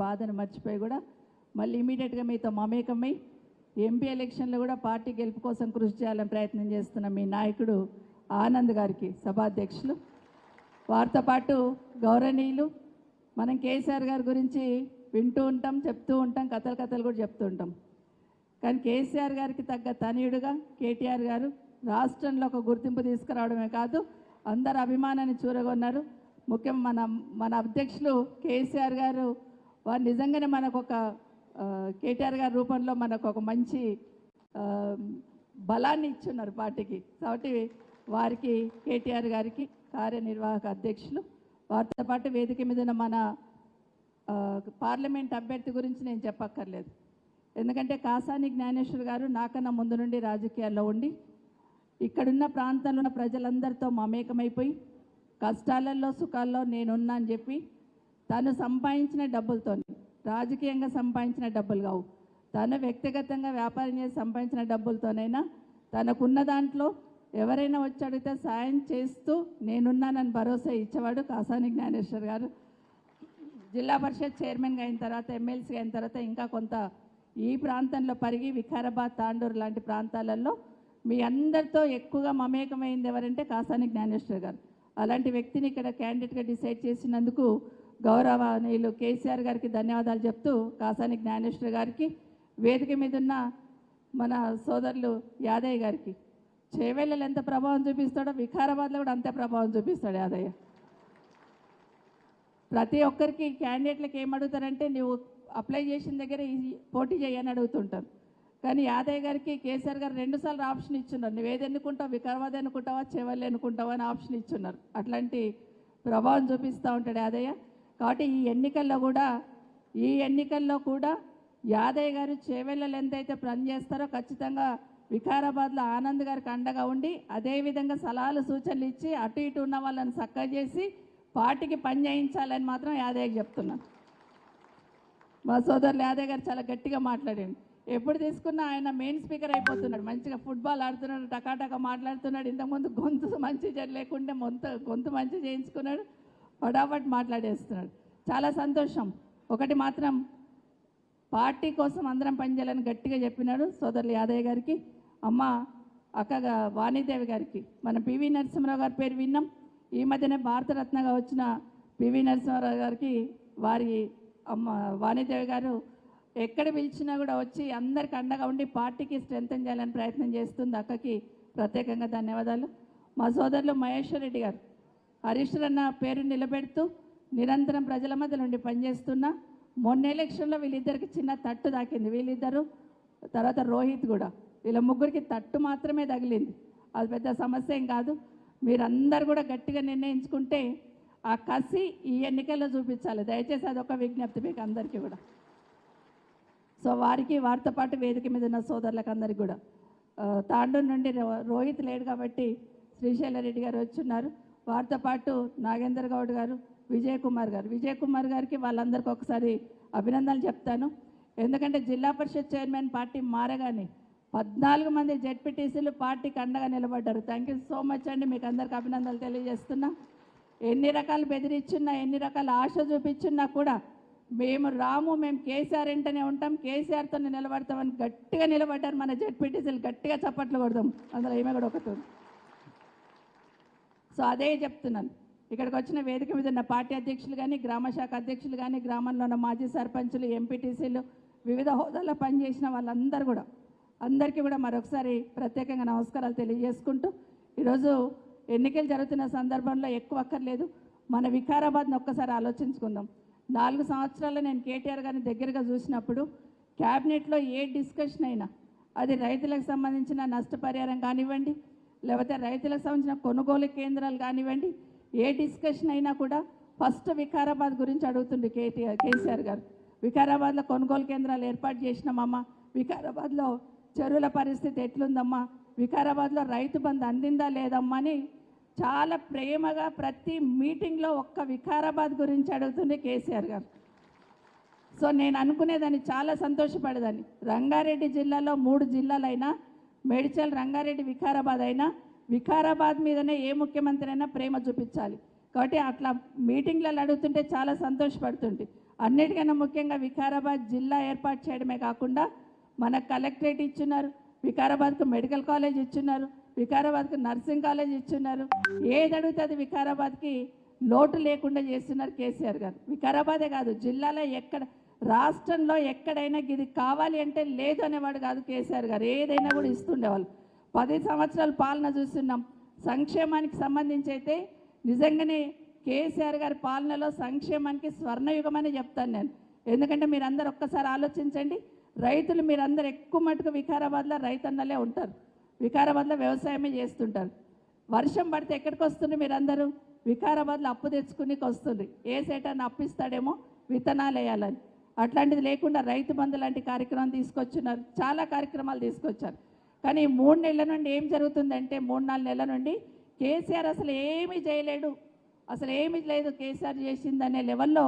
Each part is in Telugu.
బాధను మర్చిపోయి కూడా మళ్ళీ ఇమీడియట్గా మీతో మమేకమై ఎంపీ ఎలక్షన్లో కూడా పార్టీ గెలుపు కోసం కృషి చేయాలని ప్రయత్నం చేస్తున్న మీ నాయకుడు ఆనంద్ గారికి సభాధ్యక్షులు, వారితో పాటు గౌరవనీయులు, మనం కేసీఆర్ గారి గురించి వింటూ ఉంటాం, చెప్తూ ఉంటాం, కథలు కూడా చెప్తూ ఉంటాం. కానీ కేసీఆర్ గారికి తగ్గ తనయుడుగా కేటీఆర్ గారు రాష్ట్రంలో ఒక గుర్తింపు తీసుకురావడమే కాదు, అందరు అభిమానాన్ని చూరగొన్నారు. ముఖ్యంగా మన అధ్యక్షులు కేసీఆర్ గారు వారు నిజంగానే మనకు ఒక కేటీఆర్ గారి రూపంలో మనకు ఒక మంచి బలాన్ని ఇచ్చున్నారు పార్టీకి. కాబట్టి వారికి కేటీఆర్ గారికి కార్యనిర్వాహక అధ్యక్షులు, వారితో పాటు వేదిక మీద ఉన్న మన పార్లమెంట్ అభ్యర్థి గురించి నేను చెప్పక్కర్లేదు. ఎందుకంటే కాసాని జ్ఞానేశ్వర్ గారు నాకన్నా ముందు నుండి రాజకీయాల్లో ఉండి ఇక్కడున్న ప్రాంతంలో ఉన్న ప్రజలందరితో మమేకమైపోయి కష్టాలలో సుఖాల్లో నేనున్నా అని చెప్పి తను సంపాదించిన డబ్బులతో, రాజకీయంగా సంపాదించిన డబ్బులు కావు, తను వ్యక్తిగతంగా వ్యాపారం చేసి సంపాదించిన డబ్బులతోనైనా తనకున్న దాంట్లో ఎవరైనా వచ్చి అడిగితే సాయం చేస్తూ నేనున్నానని భరోసా ఇచ్చేవాడు కాసాని జ్ఞానేశ్వర్ గారు. జిల్లా పరిషత్ చైర్మన్గా అయిన తర్వాత, ఎమ్మెల్సీగా అయిన తర్వాత ఇంకా కొంత ఈ ప్రాంతంలో పరిగి వికారాబాద్, తాండూరు లాంటి ప్రాంతాలలో మీ అందరితో ఎక్కువగా మమేకమైంది ఎవరంటే కాసాని జ్ఞానేశ్వర్ గారు. అలాంటి వ్యక్తిని ఇక్కడ క్యాండిడేట్గా డిసైడ్ చేసినందుకు గౌరవనీయులు కేసీఆర్ గారికి ధన్యవాదాలు చెప్తూ, కాసాని జ్ఞానేశ్వర్ గారికి, వేదిక మీద ఉన్న మన సోదరులు యాదయ్య గారికి, చేవెళ్ళలో ఎంత ప్రభావం చూపిస్తాడో వికారాబాద్లో కూడా అంతే ప్రభావం చూపిస్తాడు యాదయ్య. ప్రతి ఒక్కరికి క్యాండిడేట్లకు ఏమడుగుతారంటే నువ్వు అప్లై చేసిన దగ్గర పోటీ చేయని అడుగుతుంటారు. కానీ యాదయ్య గారికి కేసీఆర్ గారు 2 సార్లు ఆప్షన్ ఇచ్చున్నారు. నువ్వేది ఎన్నుకుంటావు, వికారాబాద్ ఎన్నుకుంటావా, చేవెళ్ళ ఎన్నుకుంటావా అని ఆప్షన్ ఇచ్చున్నారు. అట్లాంటి ప్రభావం చూపిస్తూ ఉంటాడు యాదయ్య. కాబట్టి ఈ ఎన్నికల్లో కూడా యాదయ్య గారు చేవెళ్ళలో ఎంతైతే పనిచేస్తారో ఖచ్చితంగా వికారాబాద్లో ఆనంద్ గారికి అండగా ఉండి అదేవిధంగా సలహాలు సూచనలు ఇచ్చి అటు ఇటు ఉన్న వాళ్ళని చక్కగా చేసి పార్టీకి పని చేయించాలని మాత్రం యాదయ్యకి చెప్తున్నాను. మా సోదరులు యాదయ్య గారు చాలా గట్టిగా మాట్లాడండి. ఎప్పుడు తీసుకున్నా ఆయన మెయిన్ స్పీకర్ అయిపోతున్నాడు. మంచిగా ఫుట్బాల్ ఆడుతున్నాడు, టకాటక మాట్లాడుతున్నాడు. ఇంతకుముందు గొంతు మంచి లేకుంటే గొంతు మంచి చేయించుకున్నాడు, ఫటాఫట్ మాట్లాడేస్తున్నాడు. చాలా సంతోషం. ఒకటి మాత్రం పార్టీ కోసం అందరం పనిచేయాలని గట్టిగా చెప్పినాడు సోదరులు యాదయ్య గారికి. అమ్మ అక్కగా వాణిదేవి గారికి, మనం పివి నరసింహారావు గారి పేరు విన్నాం. ఈ మధ్యనే భారతరత్నగా వచ్చిన పివి నరసింహారావు గారికి వారి అమ్మ వాణిదేవి గారు ఎక్కడ పిలిచినా కూడా వచ్చి అందరికి అండగా ఉండి పార్టీకి స్ట్రెంథెన్ చేయాలని ప్రయత్నం చేస్తుంది. అక్కకి ప్రత్యేకంగా ధన్యవాదాలు. మా సోదరులు మహేశ్వర్ రెడ్డి గారు హరీష్ అన్న పేరు నిలబెడుతూ నిరంతరం ప్రజల మధ్య నుండి పనిచేస్తున్నా. మొన్న ఎలక్షన్లో వీళ్ళిద్దరికి చిన్న తట్టు తాకింది. వీళ్ళిద్దరు తర్వాత రోహిత్ కూడా, వీళ్ళ ముగ్గురికి తట్టు మాత్రమే తగిలింది. అది పెద్ద సమస్య ఏం కాదు. మీరందరూ కూడా గట్టిగా నిర్ణయించుకుంటే ఆ కసి ఈ ఎన్నికల్లో చూపించాలి. దయచేసి అదొక విజ్ఞప్తి మీకు అందరికీ కూడా. సో వారితో పాటు వేదిక మీద ఉన్న సోదరులకు అందరికీ కూడా, తాండూరు నుండి రోహిత్ లేడు కాబట్టి శ్రీశైల రెడ్డి గారు వచ్చున్నారు. వారితో పాటు నాగేందర్ గౌడ్ గారు, విజయ్ కుమార్ గారికి వాళ్ళందరికీ ఒకసారి అభినందనలు చెప్తాను. ఎందుకంటే జిల్లా పరిషత్ చైర్మన్ పార్టీ మారగానే 14 మంది జెడ్పీటీసీలు పార్టీకి అండగా నిలబడ్డారు. థ్యాంక్ యూ సో మచ్ అండి. మీకు అందరికీ అభినందనలు తెలియజేస్తున్నా. ఎన్ని రకాలు బెదిరించున్నా, ఎన్ని రకాల ఆశ చూపించున్నా కూడా మేము కేసీఆర్ వెంటనే ఉంటాం, కేసీఆర్తో నిలబడతామని గట్టిగా నిలబడ్డారు మన జెడ్పీటీసీలు. గట్టిగా చప్పట్లు కొడదాం. అందులో ఏమే కూడా ఒకటి. సో అదే చెప్తున్నాను. ఇక్కడికి వచ్చిన వేదిక మీద ఉన్న పార్టీ అధ్యక్షులు కానీ, గ్రామ శాఖ అధ్యక్షులు కానీ, గ్రామంలో ఉన్న మాజీ సర్పంచులు, ఎంపీటీసీలు, వివిధ హోదాల్లో పనిచేసిన వాళ్ళందరూ కూడా, అందరికీ కూడా మరొకసారి ప్రత్యేకంగా నమస్కారాలు తెలియజేసుకుంటూ, ఈరోజు ఎన్నికలు జరుగుతున్న సందర్భంలో ఎక్కువ అక్కర్లేదు, మన వికారాబాద్ని ఒక్కసారి ఆలోచించుకుందాం. 4 సంవత్సరాల్లో నేను కేటీఆర్ గారిని దగ్గరగా చూసినప్పుడు క్యాబినెట్లో ఏ డిస్కషన్ అయినా అది రైతులకు సంబంధించిన నష్టపరిహారం కానివ్వండి, లేకపోతే రైతులకు సంబంధించిన కొనుగోలు కేంద్రాలు కానివ్వండి, ఏ డిస్కషన్ అయినా కూడా ఫస్ట్ వికారాబాద్ గురించి అడుగుతుండే కేసీఆర్ గారు. వికారాబాద్లో కొనుగోలు కేంద్రాలు ఏర్పాటు చేసినామమ్మా, వికారాబాద్లో చెరువుల పరిస్థితి ఎట్లుందమ్మా, వికారాబాద్లో రైతు బంధు అందిందా లేదమ్మా అని చాలా ప్రేమగా ప్రతి మీటింగ్లో ఒక్క వికారాబాద్ గురించి అడుగుతుండే కేసీఆర్ గారు. సో నేను అనుకునేదాన్ని, చాలా సంతోషపడేదాన్ని. రంగారెడ్డి జిల్లాలో 3 జిల్లాలైనా, మేడ్చల్, రంగారెడ్డి, వికారాబాద్ అయినా వికారాబాద్ మీదనే ఏ ముఖ్యమంత్రి అయినా ప్రేమ చూపించాలి. కాబట్టి అట్లా మీటింగ్లలో అడుగుతుంటే చాలా సంతోషపడుతుంది. అన్నిటికన్నా ముఖ్యంగా వికారాబాద్ జిల్లా ఏర్పాటు చేయడమే కాకుండా మనకు కలెక్టరేట్ ఇచ్చున్నారు, వికారాబాద్కు మెడికల్ కాలేజ్ ఇచ్చున్నారు, వికారాబాద్కు నర్సింగ్ కాలేజ్ ఇచ్చున్నారు. ఏది అడుగుతుంది వికారాబాద్కి లోటు లేకుండా చేస్తున్నారు కేసీఆర్ గారు. వికారాబాదే కాదు, జిల్లాలో ఎక్కడ, రాష్ట్రంలో ఎక్కడైనా ఇది కావాలి అంటే లేదు అనేవాడు కాదు కేసీఆర్ గారు. ఏదైనా కూడా ఇస్తుండేవాళ్ళు. 10 సంవత్సరాల పాలన చూస్తున్నాం. సంక్షేమానికి సంబంధించి అయితే నిజంగానే కేసీఆర్ గారి పాలనలో సంక్షేమానికి స్వర్ణయుగం అని చెప్తాను నేను. ఎందుకంటే మీరందరూ ఒక్కసారి ఆలోచించండి. రైతులు మీరందరూ ఎక్కువ మటుకు వికారాబాద్లో రైతన్నలే ఉంటారు, వికారాబాద్లో వ్యవసాయమే చేస్తుంటారు. వర్షం పడితే ఎక్కడికి వస్తుంది? మీరందరూ వికారాబాద్లో అప్పు తెచ్చుకునికి వస్తుంది. ఏ సేటాన్ని అప్పిస్తాడేమో విత్తనాలు వేయాలని. అట్లాంటిది లేకుండా రైతు బంధు లాంటి కార్యక్రమం తీసుకొచ్చున్నారు, చాలా కార్యక్రమాలు తీసుకొచ్చారు. కానీ 3 నెలల నుండి ఏం జరుగుతుందంటే 3-4 నెలల నుండి కేసీఆర్ అసలు ఏమీ చేయలేడు, అసలు ఏమీ లేదు కేసీఆర్ చేసిందనే లెవెల్లో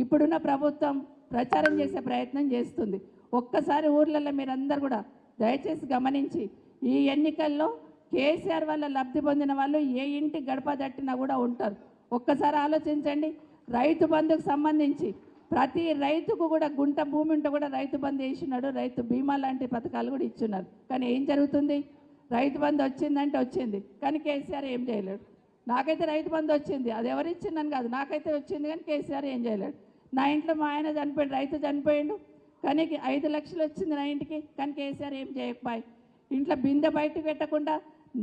ఇప్పుడున్న ప్రభుత్వం ప్రచారం చేసే ప్రయత్నం చేస్తుంది. ఒక్కసారి ఊర్లలో మీరందరూ కూడా దయచేసి గమనించి, ఈ ఎన్నికల్లో కేసీఆర్ వల్ల లబ్ధి పొందిన వాళ్ళు ఏ ఇంటి గడప దట్టినా కూడా ఉంటారు. ఒక్కసారి ఆలోచించండి. రైతు బంధుకు సంబంధించి ప్రతి రైతుకు కూడా గుంట భూమి ఉంటే కూడా రైతు బంధు వేసినాడు, రైతు బీమా లాంటి పథకాలు కూడా ఇచ్చున్నారు. కానీ ఏం జరుగుతుంది? రైతు బంధు వచ్చిందంటే వచ్చింది, కానీ కేసీఆర్ ఏం చేయలేడు. నాకైతే రైతు బంధు వచ్చింది, అది ఎవరు ఇచ్చిందని కాదు, నాకైతే వచ్చింది, కానీ కేసీఆర్ ఏం చేయలేడు. నా ఇంట్లో మా ఆయన చనిపోయాడు, రైతు చనిపోయాడు, కానీ 5 లక్షలు వచ్చింది నా ఇంటికి, కానీ కేసీఆర్ ఏం చేయకపోయి. ఇంట్లో బిందె బయటకు పెట్టకుండా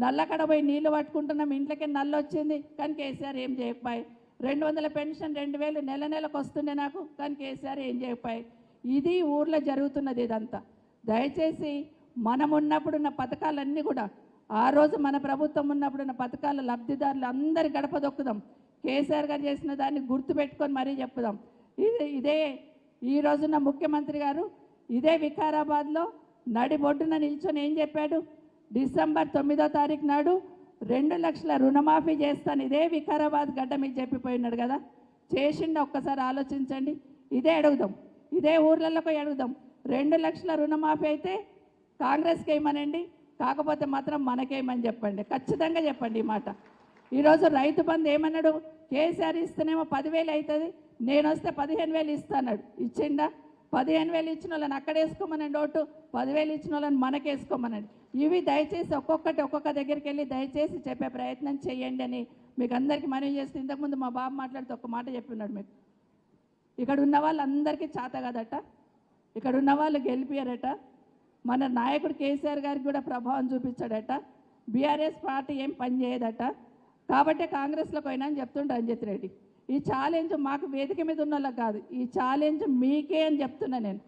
నల్లకడ పోయి నీళ్లు పట్టుకుంటున్నాం, ఇంట్లోకే నల్ల వచ్చింది, కానీ కేసీఆర్ ఏం చేయకపోయి. 200 పెన్షన్ 2000 నెల నెలకు వస్తుండే నాకు, కానీ కేసీఆర్ ఏం చేయకపోయి. ఇది ఊర్లో జరుగుతున్నది ఇదంతా. దయచేసి మనం ఉన్నప్పుడున్న పథకాలన్నీ కూడా, ఆ రోజు మన ప్రభుత్వం ఉన్నప్పుడున్న పథకాల లబ్ధిదారులు అందరి గడప దొక్కుదాం. కేసీఆర్ గారు చేసిన దాన్ని గుర్తుపెట్టుకొని మరీ చెప్పుదాం. ఇదే ఈ రోజున్న ముఖ్యమంత్రి గారు ఇదే వికారాబాద్లో నడిబొడ్డున నిల్చొని ఏం చెప్పాడు? డిసెంబర్ 9వ తారీఖు నాడు 2 లక్షల రుణమాఫీ చేస్తాను, ఇదే వికారాబాద్ గడ్డ మీకు చెప్పిపోయినాడు కదా. చేసిండ ఒక్కసారి ఆలోచించండి. ఇదే అడుగుదాం, ఇదే ఊర్లలో పోయి అడుగుదాం. 2 లక్షల రుణమాఫీ అయితే కాంగ్రెస్కి ఏమనండి, కాకపోతే మాత్రం మనకేమని చెప్పండి, ఖచ్చితంగా చెప్పండి ఈ మాట. ఈరోజు రైతు బంధు ఏమన్నాడు? కేసీఆర్ ఇస్తేనేమో 10,000 అవుతుంది, నేను వస్తే 15,000 ఇస్తాన్నాడు. ఇచ్చిండా? 15,000 ఇచ్చిన వాళ్ళని అక్కడ వేసుకోమనండి ఓటు, 10,000 ఇచ్చిన వాళ్ళని మనకేసుకోమనండి. ఇవి దయచేసి ఒక్కొక్క దగ్గరికి వెళ్ళి దయచేసి చెప్పే ప్రయత్నం చేయండి అని మీకు అందరికీ మనవి చేస్తే, ఇంతకుముందు మా బాబు మాట్లాడుతూ ఒక మాట చెప్పినాడు. మీకు ఇక్కడ ఉన్న వాళ్ళందరికీ చేత కదట, ఇక్కడ ఉన్న వాళ్ళు గెలిపారట, మన నాయకుడు కేసీఆర్ గారికి కూడా ప్రభావం చూపించాడట, బీఆర్ఎస్ పార్టీ ఏం పని చేయదట, కాబట్టి కాంగ్రెస్లోకి పోయినా అని చెప్తుండే రంజిత్ రెడ్డి. ఈ ఛాలెంజ్ మాకు వేదిక మీద ఉన్న వాళ్ళకి కాదు, ఈ ఛాలెంజ్ మీకే అని చెప్తున్నా నేను.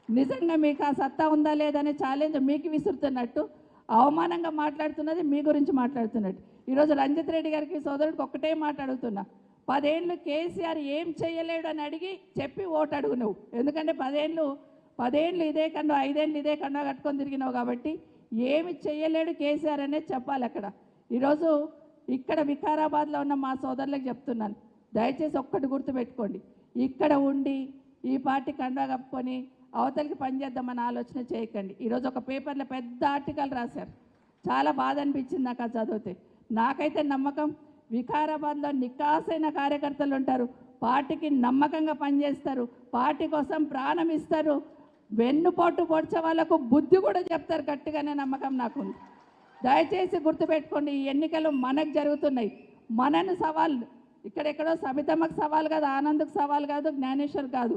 నిజంగా మీకు ఆ సత్తా ఉందా లేదనే ఛాలెంజ్ మీకు విసురుతున్నట్టు, అవమానంగా మాట్లాడుతున్నది మీ గురించి మాట్లాడుతున్నట్టు. ఈరోజు రంజిత్ రెడ్డి గారికి సోదరుడికి ఒక్కటే మాట్లాడుతున్నా, 10 ఏళ్ళు కేసీఆర్ ఏం చేయలేడు అని అడిగి చెప్పి ఓటు అడుగు నువ్వు. ఎందుకంటే 10 ఏళ్ళు ఇదే కన్నా 5 ఏళ్ళు ఇదే కన్నా కట్టుకొని తిరిగినావు కాబట్టి ఏమి చేయలేడు కేసీఆర్ అనేది చెప్పాలి అక్కడ. ఈరోజు ఇక్కడ వికారాబాద్లో ఉన్న మా సోదరులకు చెప్తున్నాను, దయచేసి ఒక్కటి గుర్తుపెట్టుకోండి, ఇక్కడ ఉండి ఈ పార్టీ కండా కప్పుకొని అవతలికి పనిచేద్దామని ఆలోచన చేయకండి. ఈరోజు ఒక పేపర్లో పెద్ద ఆర్టికల్ రాశారు, చాలా బాధ అనిపించింది నాకు అది చదివితే. నాకైతే నమ్మకం, వికారాబాద్లో నికాసైన కార్యకర్తలు ఉంటారు, పార్టీకి నమ్మకంగా పనిచేస్తారు, పార్టీ కోసం ప్రాణం ఇస్తారు, వెన్నుపోటు పొడిచే వాళ్ళకు బుద్ధి కూడా చెప్తారు, గట్టిగానే నమ్మకం నాకుంది. దయచేసి గుర్తుపెట్టుకోండి, ఈ ఎన్నికలు మనకు జరుగుతున్నాయి, మనను సవాళ్ళు ఇక్కడెక్కడో సబితమ్మకు సవాల్ కాదు, ఆనంద్కు సవాల్ కాదు, జ్ఞానేశ్వర్ కాదు,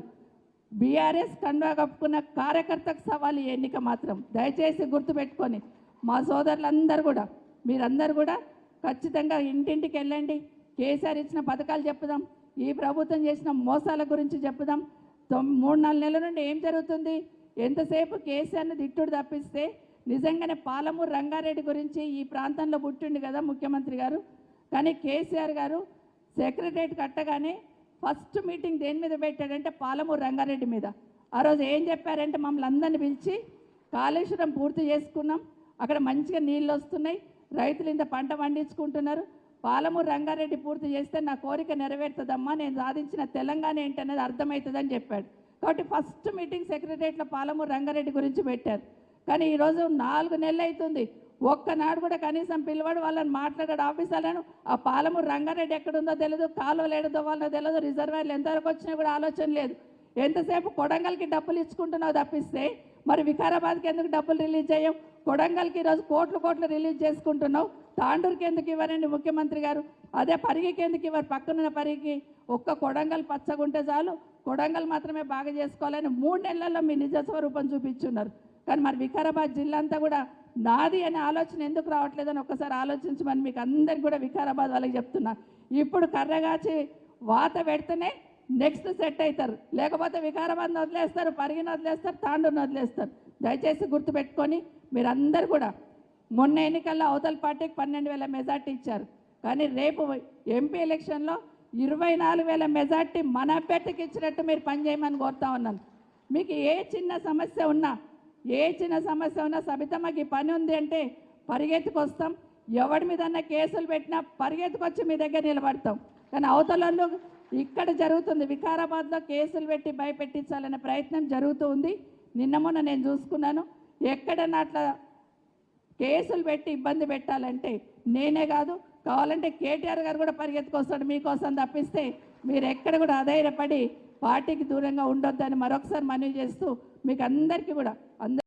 బీఆర్ఎస్ కండువా కప్పుకున్న కార్యకర్తకు సవాల్ ఈ ఎన్నిక మాత్రం. దయచేసి గుర్తుపెట్టుకొని మా సోదరులందరూ కూడా, మీరందరూ కూడా ఖచ్చితంగా ఇంటింటికి వెళ్ళండి, కేసీఆర్ ఇచ్చిన పథకాలు చెప్పుదాం, ఈ ప్రభుత్వం చేసిన మోసాల గురించి చెప్పుదాం. 3-4 నెలల నుండి ఏం జరుగుతుంది? ఎంతసేపు కేసీఆర్ని తిట్టుడు తప్పిస్తే, నిజంగానే పాలమూరు రంగారెడ్డి గురించి ఈ ప్రాంతంలో పుట్టిండు కదా ముఖ్యమంత్రి గారు, కానీ కేసీఆర్ గారు సెక్రటరేట్ కట్టగానే ఫస్ట్ మీటింగ్ దేని మీద పెట్టాడంటే పాలమూరు రంగారెడ్డి మీద. ఆ రోజు ఏం చెప్పారంటే, మమ్మల్ని అందరిని పిలిచి కాళేశ్వరం పూర్తి చేసుకున్నాం, అక్కడ మంచిగా నీళ్ళు వస్తున్నాయి, రైతులు ఇంత పంట పండించుకుంటున్నారు, పాలమూరు రంగారెడ్డి పూర్తి చేస్తే నా కోరిక నెరవేరుతుందమ్మా, నేను సాధించిన తెలంగాణ ఏంటనేది అర్థమవుతుందని చెప్పాడు. కాబట్టి ఫస్ట్ మీటింగ్ సెక్రటరేట్లో పాలమూరు రంగారెడ్డి గురించి పెట్టారు. కానీ ఈరోజు 4 నెలలు అవుతుంది, ఒక్కనాడు కూడా కనీసం పిలవాడు, వాళ్ళని మాట్లాడాడు ఆఫీసర్లను. ఆ పాలమూరు రంగారెడ్డి ఎక్కడుందో తెలియదు, కాలువలు ఏడుదో వాళ్ళో తెలియదు, రిజర్వాయర్లు ఎంతవరకు వచ్చినా కూడా ఆలోచన లేదు. ఎంతసేపు కొడంగల్కి డబ్బులు ఇచ్చుకుంటున్నావు తప్పిస్తే మరి వికారాబాద్కి ఎందుకు డబ్బులు రిలీజ్ చేయం? కొడంగల్కి ఈరోజు కోట్లు రిలీజ్ చేసుకుంటున్నావు, తాండూరుకి ఎందుకు ఇవ్వరండి ముఖ్యమంత్రి గారు? అదే పరిగికి ఎందుకు ఇవ్వరు? పక్కనున్న పరిగికి ఒక్క కొడంగల్ పచ్చగుంటే చాలు, కొడంగల్ మాత్రమే బాగా చేసుకోవాలని 3 నెలల్లో మీ నిజ స్వరూపం చూపించున్నారు. కానీ మరి వికారాబాద్ జిల్లా అంతా కూడా నాది అనే ఆలోచన ఎందుకు రావట్లేదని ఒక్కసారి ఆలోచించమని మీకు అందరికి కూడా వికారాబాద్ వాళ్ళకి చెప్తున్నా. ఇప్పుడు కర్రగాచి వాత పెడితేనే నెక్స్ట్ సెట్ అవుతారు, లేకపోతే వికారాబాద్ని వదిలేస్తారు, పరిగిని వదిలేస్తారు, తాండూరుని వదిలేస్తారు. దయచేసి గుర్తుపెట్టుకొని మీరందరూ కూడా మొన్న ఎన్నికల్లో అవతల పార్టీకి 12,000 మెజార్టీ ఇచ్చారు. కానీ రేపు ఎంపీ ఎలక్షన్లో 24,000 మెజార్టీ మన అభ్యర్థికి ఇచ్చినట్టు మీరు పనిచేయమని కోరుతా ఉన్నాను. మీకు ఏ చిన్న సమస్య ఉన్నా సబితమ్మకి పని ఉంది అంటే పరిగెత్తుకొస్తాం, ఎవడి మీదన్నా కేసులు పెట్టినా పరిగెత్తుకొచ్చి మీ దగ్గర నిలబడతాం. కానీ అవతలలో ఇక్కడ జరుగుతుంది, వికారాబాద్లో కేసులు పెట్టి భయపెట్టించాలనే ప్రయత్నం జరుగుతూ ఉంది. నిన్న మొన్న నేను చూసుకున్నాను, ఎక్కడన్నా అట్లా కేసులు పెట్టి ఇబ్బంది పెట్టాలంటే నేనే కాదు, కావాలంటే కేటీఆర్ గారు కూడా పరిగెత్తుకొస్తాడు మీకోసం తప్పిస్తే మీరు ఎక్కడ కూడా అధైర్యపడి పార్టీకి దూరంగా ఉండొద్దని మరొకసారి మనవి చేస్తూ మీకు అందరికీ కూడా